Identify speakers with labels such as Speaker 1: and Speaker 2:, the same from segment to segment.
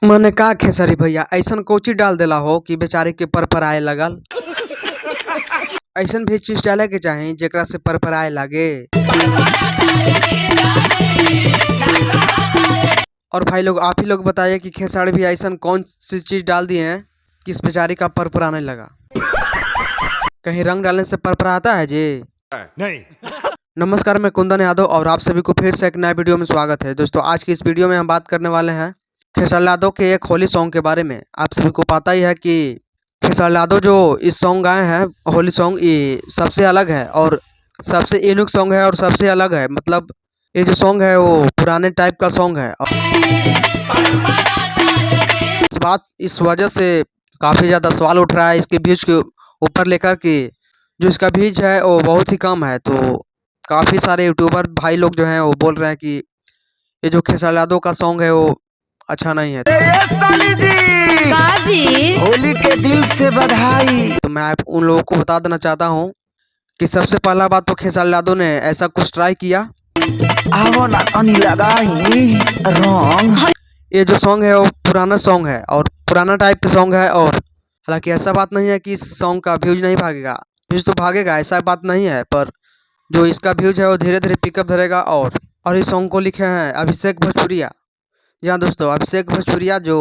Speaker 1: मैंने का खेसारी भैया ऐसन कोची डाल देला हो कि बेचारे के पर आए लगल। ऐसन भी चीज डाले के चाहे जेकरा से पर आए लगे। और भाई लोग आप ही लोग बताइए कि खेसारी भी ऐसन कौन सी चीज डाल दिए हैं कि इस बेचारी का पर आने लगा। कहीं रंग डालने से पर आता है जी? नहीं। नमस्कार, मैं कुंदन यादव और आप सभी को फिर से एक नया वीडियो में स्वागत है। दोस्तों आज की इस वीडियो में हम बात करने वाले हैं खेसारी यादव के एक होली सॉन्ग के बारे में। आप सभी को पता ही है कि खेसारी यादव जो इस सॉन्ग गाए हैं होली सॉन्ग, ये सबसे अलग है और सबसे यूनिक सॉन्ग है और सबसे अलग है। मतलब ये जो सॉन्ग है वो पुराने टाइप का सॉन्ग है। इस वजह से काफ़ी ज़्यादा सवाल उठ रहा है इसके व्यूज के ऊपर लेकर कि जो इसका व्यूज है वो बहुत ही कम है। तो काफ़ी सारे यूट्यूबर भाई लोग जो हैं वो बोल रहे हैं कि ये जो खेसारी यादव का सॉन्ग है वो अच्छा नहीं है।
Speaker 2: होली के दिल से बधाई।
Speaker 1: तो मैं आप उन लोगों को बता देना चाहता हूँ कि सबसे पहला बात तो खेसारी यादव ने ऐसा कुछ ट्राई किया।
Speaker 2: आवो ना कनी लगाई रंग।
Speaker 1: ये जो सॉन्ग है वो पुराना सॉन्ग है और पुराना टाइप का सॉन्ग है। और हालांकि ऐसा बात नहीं है कि इस सॉन्ग का व्यूज नहीं भागेगा, व्यूज तो भागेगा, ऐसा बात नहीं है। पर जो इसका व्यूज है वो धीरे धीरे पिकअप धरेगा। और इस सॉन्ग को लिखे हैं अभिषेक भोजपुरिया। जी हाँ दोस्तों, अभिषेक भोजपुरिया जो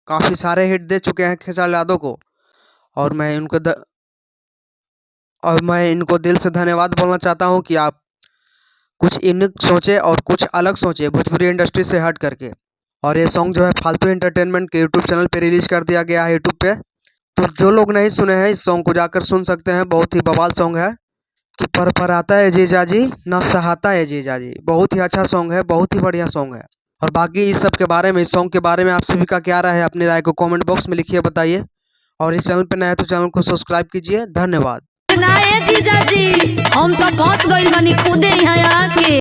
Speaker 1: काफ़ी सारे हिट दे चुके हैं खेसारी यादव को। और मैं इनको दिल से धन्यवाद बोलना चाहता हूँ कि आप कुछ यूनिक सोचे और कुछ अलग सोचे भोजपुरी इंडस्ट्री से हट करके। और ये सॉन्ग जो है फालतू एंटरटेनमेंट के यूट्यूब चैनल पे रिलीज कर दिया गया है यूट्यूब पे। तो जो लोग नहीं सुने हैं इस सॉन्ग को जाकर सुन सकते हैं। बहुत ही बवाल सॉन्ग है कि पर आता है जीजा जी ना सहाता है जीजा जी। बहुत ही अच्छा सॉन्ग है, बहुत ही बढ़िया सॉन्ग है। और बाकी इस सब के बारे में, इस सॉन्ग के बारे में आप सभी का क्या राय है, अपनी राय को कमेंट बॉक्स में लिखिए, बताइए। और इस चैनल पर नया है तो चैनल को सब्सक्राइब कीजिए। धन्यवाद।
Speaker 3: जीजा जी हम तो फंस गइल बानी खुदे यहाँ आके।